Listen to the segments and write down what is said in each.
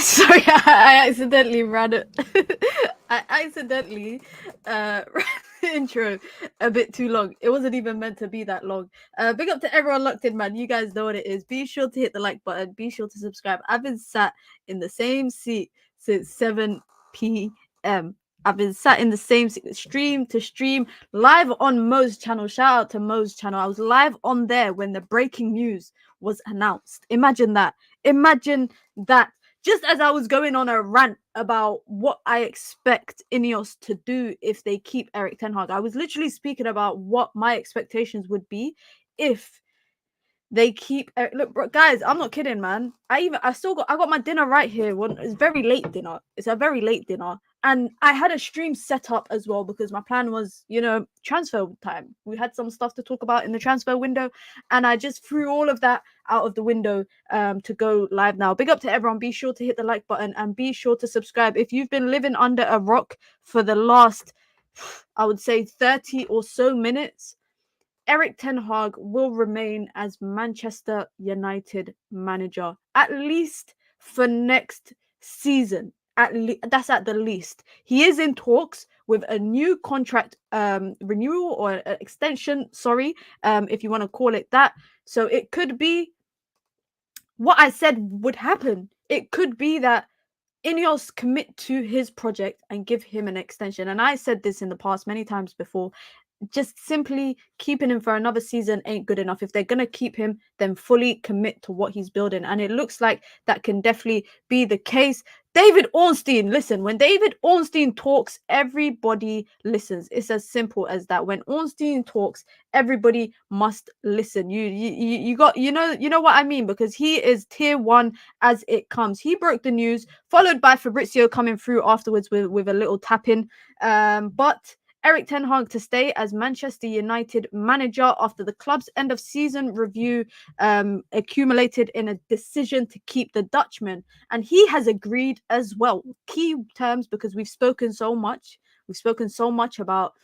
Sorry, I accidentally ran it. I accidentally ran the intro a bit too long. It wasn't even meant to be that long. Big up to everyone locked in, man. You guys know what it is. Be sure to hit the like button. Be sure to subscribe. I've been sat in the same seat since 7 p.m. I've been sat in the same seat, stream to stream, live on Mo's channel. Shout out to Mo's channel. I was live on there when the breaking news was announced. Imagine that. Imagine that. Just as I was going on a rant about what I expect Ineos to do if they keep ERIK ten Hag, I was literally speaking about what my expectations would be if they keep ERIK. Look, bro, guys, I'm not kidding, man. I got my dinner right here. It's very late dinner. It's a very late dinner. And I had a stream set up as well because my plan was, transfer time. We had some stuff to talk about in the transfer window, and I just threw all of that out of the window to go live now. Big up to everyone. Be sure to hit the like button and be sure to subscribe. If you've been living under a rock for the last, I would say, 30 or so minutes, ERIK ten Hag will remain as Manchester United manager, at least for next season. That's at the least. He is in talks with a new contract renewal or extension, if you want to call it that. So it could be what I said would happen. It could be that Ineos commit to his project and give him an extension. And I said this in the past many times before. Just simply keeping him for another season ain't good enough. If they're going to keep him, then fully commit to what he's building. And it looks like that can definitely be the case. David Ornstein, listen, when David Ornstein talks, everybody listens. It's as simple as that. When Ornstein talks, everybody must listen. You got, you know what I mean? Because he is tier one as it comes. He broke the news, followed by Fabrizio coming through afterwards with a little tap in. But ERIK ten Hag to stay as Manchester United manager after the club's end of season review accumulated in a decision to keep the Dutchman. And he has agreed as well. Key terms, because we've spoken so much about,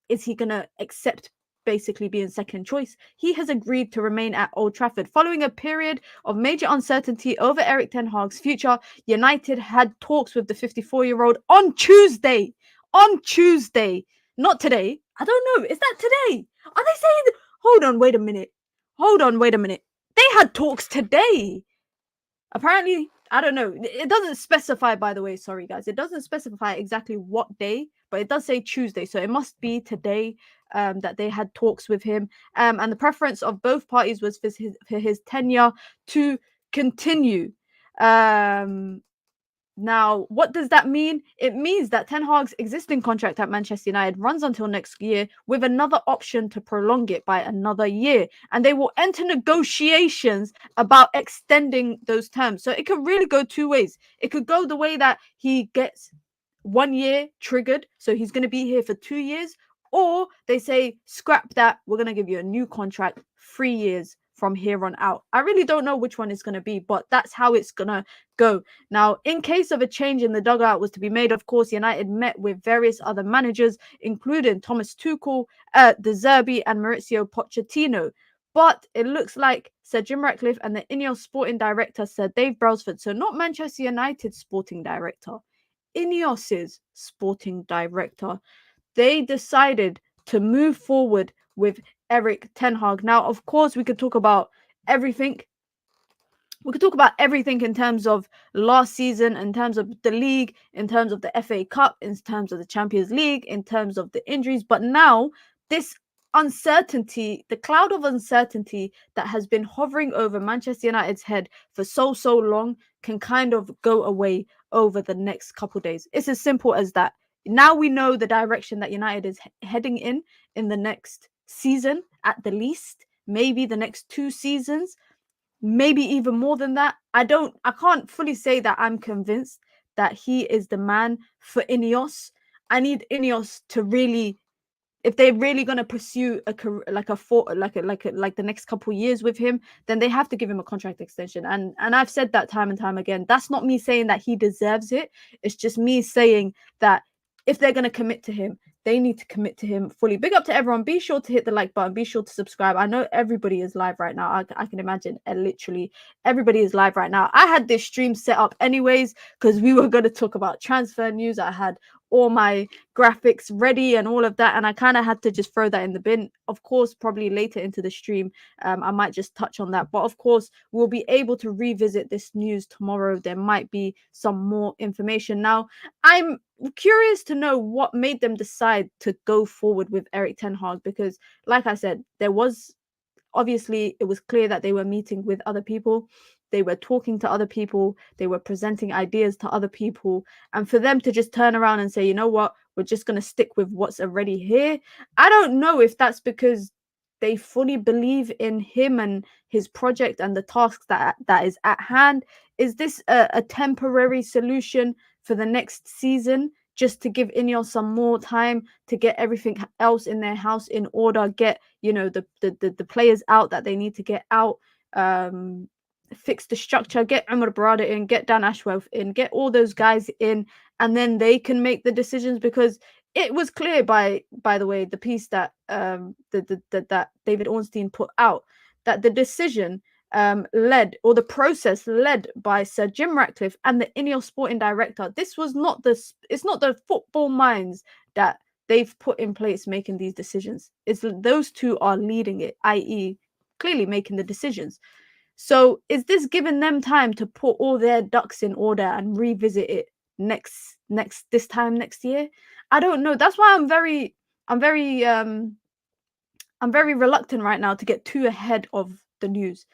is he going to accept basically being second choice? He has agreed to remain at Old Trafford. Following a period of major uncertainty over ERIK ten Hag's future, United had talks with the 54-year-old on Tuesday. Not today. I don't know. Is that today? Are they saying... Hold on, wait a minute. They had talks today. Apparently, I don't know. It doesn't specify, by the way. Sorry, guys. It doesn't specify exactly what day, but it does say Tuesday. So it must be today that they had talks with him. And the preference of both parties was for his tenure to continue. Now, what does that mean? It means that Ten Hag's existing contract at Manchester United runs until next year with another option to prolong it by another year. And they will enter negotiations about extending those terms. So it could really go two ways. It could go the way that he gets 1 year triggered. So he's going to be here for 2 years. Or they say, scrap that. We're going to give you a new contract, 3 years from here on out. I really don't know which one it's going to be, but that's how it's going to go. Now, in case of a change in the dugout was to be made, of course, United met with various other managers, including Thomas Tuchel, De Zerbi, and Maurizio Pochettino. But it looks like Sir Jim Ratcliffe and the Ineos sporting director, Sir Dave Brailsford, so not Manchester United's sporting director, Ineos's sporting director, they decided to move forward with ERIK ten Hag. Now, of course, we could talk about everything. We could talk about everything in terms of last season, in terms of the league, in terms of the FA Cup, in terms of the Champions League, in terms of the injuries. But now, this uncertainty, the cloud of uncertainty that has been hovering over Manchester United's head for so long can kind of go away over the next couple of days. It's as simple as that. Now we know the direction that United is heading in the next season, at the least, maybe the next 2 seasons, maybe even more than that. I can't fully say that I'm convinced that he is the man for Ineos. I need Ineos to really, if they're really going to pursue a career, like the next couple of years with him, then they have to give him a contract extension. And I've said that time and time again. That's not me saying that he deserves it. It's just me saying that if they're going to commit to him, they need to commit to him fully. Big up to everyone. Be sure to hit the like button. Be sure to subscribe. I know everybody is live right now. I can imagine literally everybody is live right now. I had this stream set up anyways because we were going to talk about transfer news. I had all my graphics ready and all of that, and I kind of had to just throw that in the bin. Of course, probably later into the stream, I might just touch on that. But of course, we'll be able to revisit this news tomorrow. There might be some more information. Now, I'm curious to know what made them decide to go forward with Erik ten Hag, because like I said, there was obviously it was clear that they were meeting with other people, they were talking to other people, they were presenting ideas to other people, and for them to just turn around and say, you know what, we're just going to stick with what's already here. I don't know if that's because they fully believe in him and his project and the tasks that is at hand. Is this a temporary solution for the next season, just to give Ineos some more time to get everything else in their house in order, get, you know, the players out that they need to get out, fix the structure, get Umar Barada in, get Dan Ashworth in, get all those guys in, and then they can make the decisions? Because it was clear by the way, the piece that that David Ornstein put out, that the decision led, or the process led by Sir Jim Ratcliffe and the Ineos sporting director. This was not it's not the football minds that they've put in place making these decisions. It's those two are leading it, i.e. clearly making the decisions. So is this giving them time to put all their ducks in order and revisit it this time next year? I don't know. That's why I'm very reluctant right now to get too ahead of the news,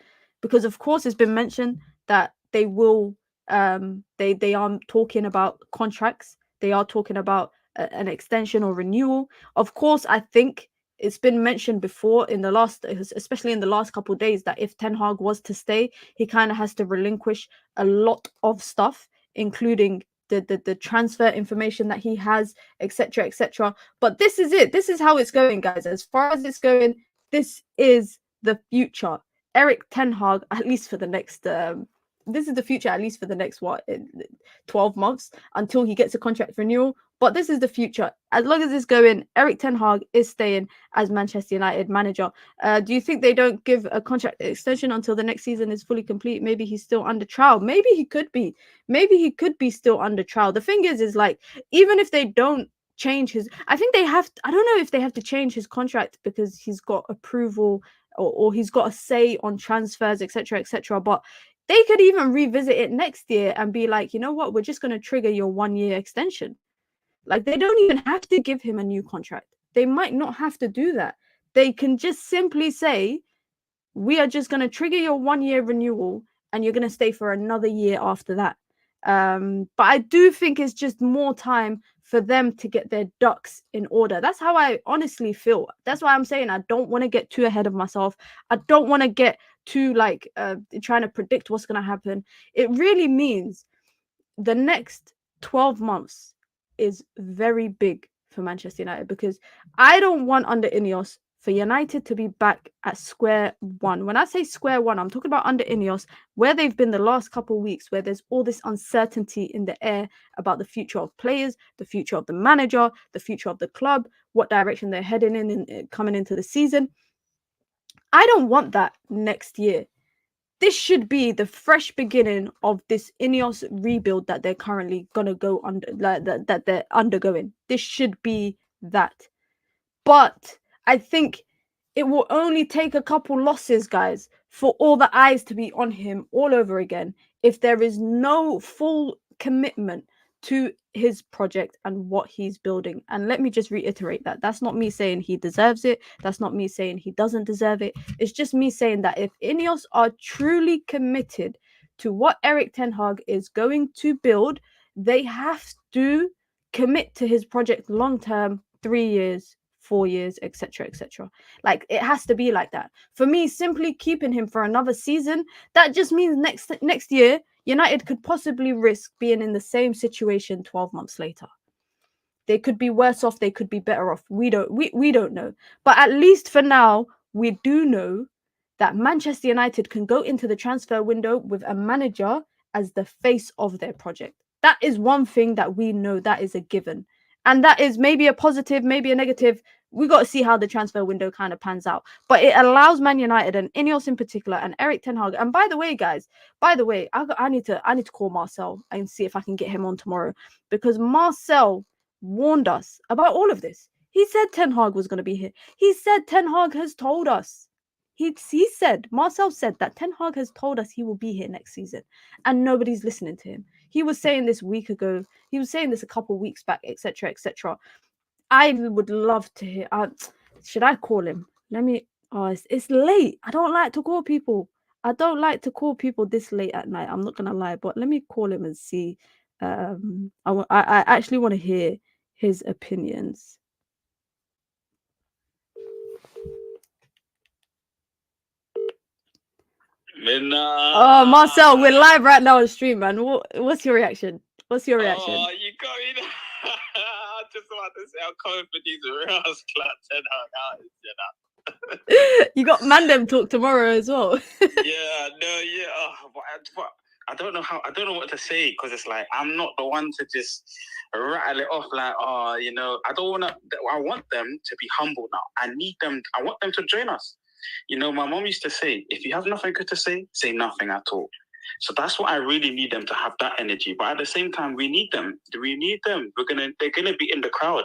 because of course it's been mentioned that they will they are talking about contracts, they are talking about an extension or renewal. Of course, I think it's been mentioned before in the last, especially in the last couple of days, that if Ten Hag was to stay, he kind of has to relinquish a lot of stuff, including the transfer information that he has, etc., etc. But this is it. This is how it's going, guys. As far as it's going, this is the future. Erik ten Hag, at least for the next this is the future, at least for the next 12 months until he gets a contract renewal. But this is the future. As long as it's going, Erik ten Hag is staying as Manchester United manager. Do you think they don't give a contract extension until the next season is fully complete? Maybe he's still under trial. Maybe he could be. Maybe he could be still under trial. The thing is like, even if they don't change his, I think they have, I don't know if they have to change his contract because he's got approval or he's got a say on transfers, etc., etc. But they could even revisit it next year and be like, you know what, we're just going to trigger your 1-year extension. Like, they don't even have to give him a new contract. They might not have to do that. They can just simply say, we are just going to trigger your 1-year renewal and you're going to stay for another year after that. But I do think it's just more time for them to get their ducks in order. That's how I honestly feel. That's why I'm saying I don't want to get too ahead of myself. I don't want to get too like trying to predict what's going to happen. It really means the next 12 months is very big for Manchester United, because I don't want under Ineos for United to be back at square one. When I say square one, I'm talking about under Ineos, where they've been the last couple of weeks, where there's all this uncertainty in the air about the future of players, the future of the manager, the future of the club, what direction they're heading in and coming into the season. I don't want that next year. This should be the fresh beginning of this Ineos rebuild that they're currently gonna go under, that they're undergoing. This should be that. But I think it will only take a couple losses, guys, for all the eyes to be on him all over again, if there is no full commitment to his project and what he's building. And let me just reiterate that. That's not me saying he deserves it. That's not me saying he doesn't deserve it. It's just me saying that if Ineos are truly committed to what Erik ten Hag is going to build, they have to commit to his project long term, 3 years, 4 years, etc., etc. Like, it has to be like that. For me, simply keeping him for another season, that just means next year United could possibly risk being in the same situation 12 months later. They could be worse off, they could be better off. We don't know. But at least for now, we do know that Manchester United can go into the transfer window with a manager as the face of their project. That is one thing that we know, that is a given. And that is maybe a positive, maybe a negative. We got to see how the transfer window kind of pans out. But it allows Man United and Ineos in particular and Erik ten Hag. And by the way, guys, I need to call Marcel and see if I can get him on tomorrow, because Marcel warned us about all of this. He said Ten Hag was going to be here. He said Ten Hag has told us. Marcel said that Ten Hag has told us he will be here next season, and nobody's listening to him. He was saying this a week ago. He was saying this a couple of weeks back, etc., etc. I would love to hear. Should I call him? Let me. Oh, it's late. I don't like to call people. I don't like to call people this late at night. I'm not gonna lie, but let me call him and see. I actually want to hear his opinions. Oh, Marcel, we're live right now on stream, man. What's your reaction? What's your reaction? Oh, you got me. I just want to say I'm coming for these real sluts and out, you know. You got Mandem talk tomorrow as well. But I don't know what to say, because it's like I'm not the one to just rattle it off like, you know, I want them to be humble now. I want them to join us. You know, my mom used to say, if you have nothing good to say nothing at all. So that's what I really need them to have, that energy. But at the same time, we need them. They're gonna be in the crowd.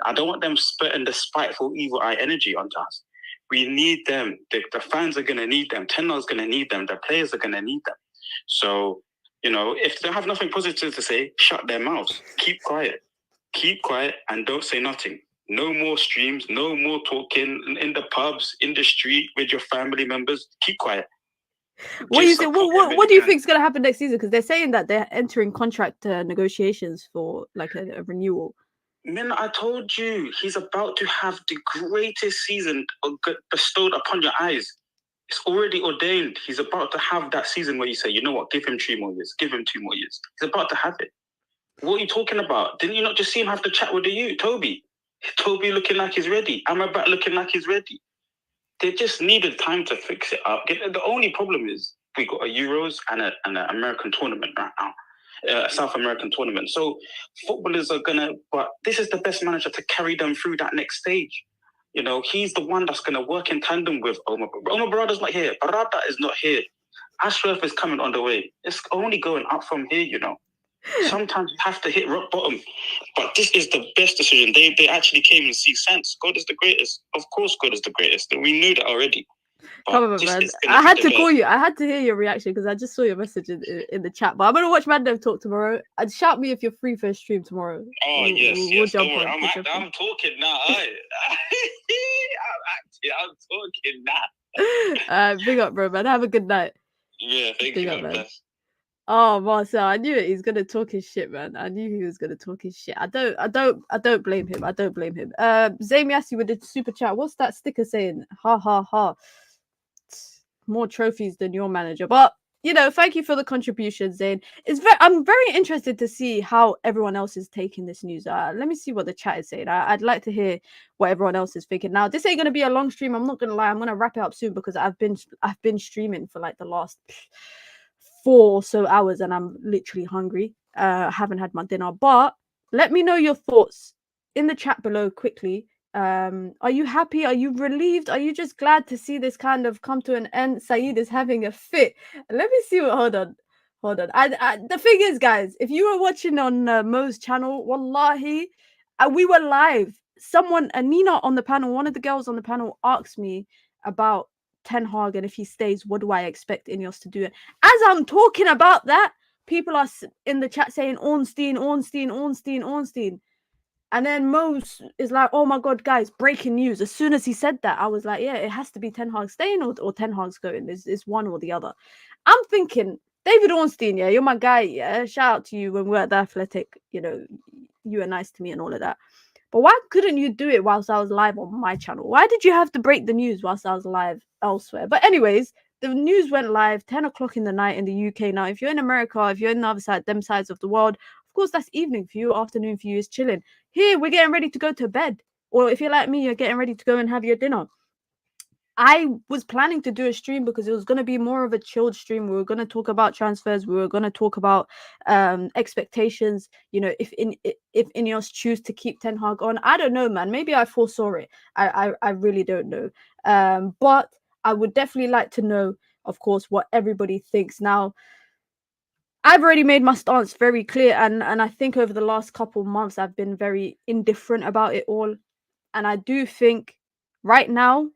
I don't want them spitting the spiteful, evil eye energy onto us. We need them. The fans are gonna need them. Ten Hag's gonna need them. The players are gonna need them. So, you know, if they have nothing positive to say, shut their mouths. Keep quiet, and don't say nothing. No more streams. No more talking in the pubs, in the street with your family members. Keep quiet. What do you think? What do you think is going to happen next season? Because they're saying that they're entering contract negotiations for like a renewal. Man, I told you, he's about to have the greatest season bestowed upon your eyes. It's already ordained. He's about to have that season where you say, you know what, give him 3 more years, give him 2 more years. He's about to have it. What are you talking about? Didn't you not just see him have the chat with Toby? Toby looking like he's ready. Amrabat looking like he's ready. They just needed time to fix it up. The only problem is we got a Euros and an American tournament right now, a South American tournament. So footballers are but this is the best manager to carry them through that next stage. You know, he's the one that's going to work in tandem with Omar. Omar Barada's not here. Barada is not here. Ashraf is coming on the way. It's only going up from here, you know. Sometimes you have to hit rock bottom, but this is the best decision. They actually came and see sense. God is the greatest. Of course, God is the greatest. We knew that already. Come on, man. I had to call you. I had to hear your reaction because I just saw your message in the chat. But I'm gonna watch Mandem talk tomorrow. And shout me if you're free for a stream tomorrow. We'll jump on. I'm talking now. I'm talking now. Big up, bro, man. Have a good night. Yeah, thank you, man. Oh, Marcel, I knew it. He's gonna talk his shit, man. I knew he was gonna talk his shit. I don't blame him. Zaim Yassi with the super chat. What's that sticker saying? Ha ha ha. More trophies than your manager. But you know, thank you for the contribution, Zain. I'm very interested to see how everyone else is taking this news. Let me see what the chat is saying. I'd like to hear what everyone else is thinking. Now, this ain't gonna be a long stream. I'm not gonna lie. I'm gonna wrap it up soon because I've been streaming for like the last 4 or so hours and I'm literally hungry. Haven't had my dinner, but let me know your thoughts in the chat below quickly. Are you happy? Are you relieved? Are you just glad to see this kind of come to an end? Saeed is having a fit. Let me see what. Hold on. The thing is, guys, if you were watching on Mo's channel, wallahi, we were live. Nina on the panel, one of the girls on the panel asked me about Ten Hag, and if he stays, what do I expect Ineos to do? As I'm talking about that, people are in the chat saying Ornstein. And then Mo is like, oh my God, guys, breaking news. As soon as he said that, I was like, yeah, it has to be Ten Hag staying or Ten Hag's going. It's one or the other. I'm thinking, David Ornstein, yeah, you're my guy, yeah. Shout out to you when we're at the Athletic. You know, you were nice to me and all of that. But why couldn't you do it whilst I was live on my channel? Why did you have to break the news whilst I was live elsewhere? But anyways, the news went live 10 o'clock in the night in the UK. Now, if you're in America, if you're in the other side, them sides of the world, of course, that's evening for you. Afternoon for you is chilling. Here, we're getting ready to go to bed. Or if you're like me, you're getting ready to go and have your dinner. I was planning to do a stream because it was going to be more of a chilled stream. We were going to talk about transfers. We were going to talk about expectations. You know, if Ineos choose to keep Ten Hag on, I don't know, man. Maybe I foresaw it. I really don't know. But I would definitely like to know, of course, what everybody thinks. Now, I've already made my stance very clear, and I think over the last couple months I've been very indifferent about it all. And I do think right now,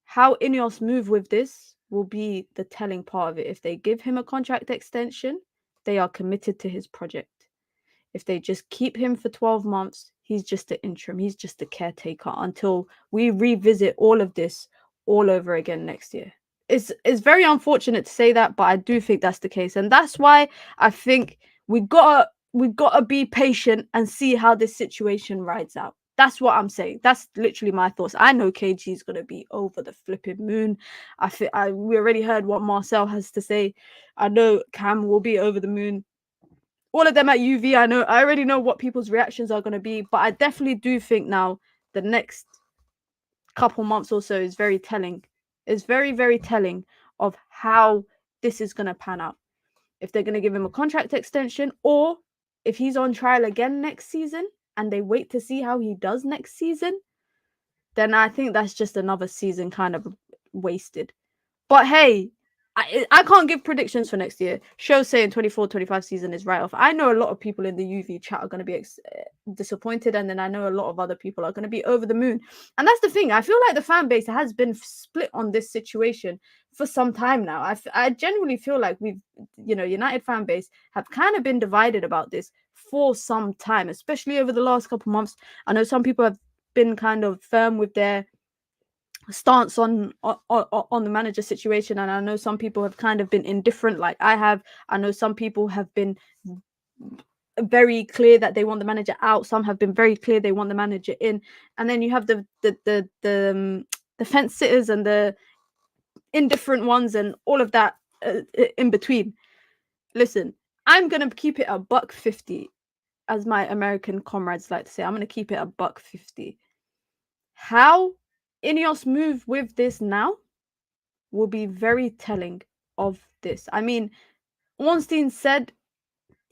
how Ineos move with this will be the telling part of it. If they give him a contract extension, they are committed to his project. If they just keep him for 12 months, he's just an interim. He's just a caretaker until we revisit all of this all over again next year. It's very unfortunate to say that, but I do think that's the case. And that's why I think we gotta be patient and see how this situation rides out. That's what I'm saying. That's literally my thoughts. I know KG is gonna be over the flipping moon. We already heard what Marcel has to say. I know Cam will be over the moon. All of them at UV, I already know what people's reactions are gonna be, but I definitely do think now the next couple months or so is very telling. It's very, very telling of how this is gonna pan out. If they're gonna give him a contract extension, or if he's on trial again next season and they wait to see how he does next season, then I think that's just another season kind of wasted. But hey, I can't give predictions for next year. Show saying 24-25 season is right off. I know a lot of people in the UV chat are going to be disappointed, and then I know a lot of other people are going to be over the moon. And that's the thing. I feel like the fan base has been split on this situation for some time now. I genuinely feel like United fan base have kind of been divided about this for some time, especially over the last couple months. I know some people have been kind of firm with their stance on the manager situation, and I know some people have kind of been indifferent like I have. I know some people have been very clear that they want the manager out. Some have been very clear they want the manager in, and then you have the fence sitters and the indifferent ones and all of that in between. Listen, I'm gonna keep it a $1.50, as my American comrades like to say. I'm gonna keep it a $1.50. How Ineos move with this now will be very telling of this. I mean, Ornstein said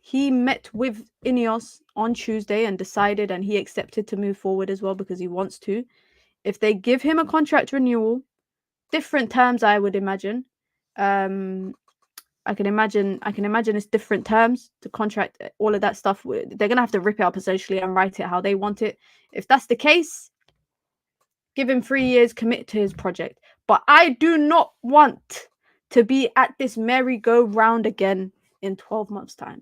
he met with Ineos on Tuesday and decided, and he accepted to move forward as well because he wants to. If they give him a contract renewal, different terms, I would imagine. I can imagine it's different terms to contract, all of that stuff. They're gonna have to rip it up essentially and write it how they want it. If that's the case, give him 3 years, commit to his project. But I do not want to be at this merry-go-round again in 12 months' time.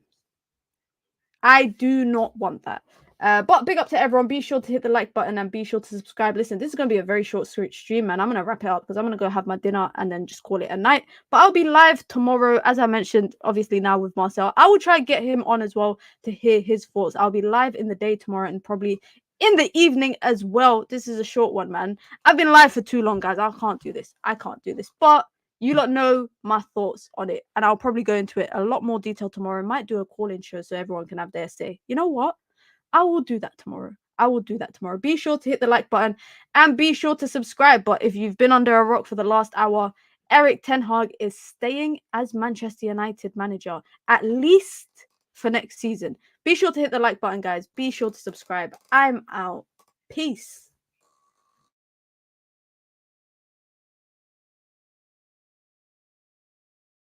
I do not want that. But big up to everyone. Be sure to hit the like button and be sure to subscribe. Listen, this is going to be a very short stream, man. I'm going to wrap it up because I'm going to go have my dinner and then just call it a night. But I'll be live tomorrow, as I mentioned, obviously now with Marcel. I will try and get him on as well to hear his thoughts. I'll be live in the day tomorrow and probably in the evening as well. This is a short one, man. I've been live for too long, guys. I can't do this. But you lot know my thoughts on it, and I'll probably go into it a lot more detail tomorrow. Might do a call-in show so everyone can have their say. You know what? I will do that tomorrow. Be sure to hit the like button and be sure to subscribe. But if you've been under a rock for the last hour, ERIK Ten Hag is staying as Manchester United manager, at least for next season. Be sure to hit the like button, guys. Be sure to subscribe. I'm out. Peace.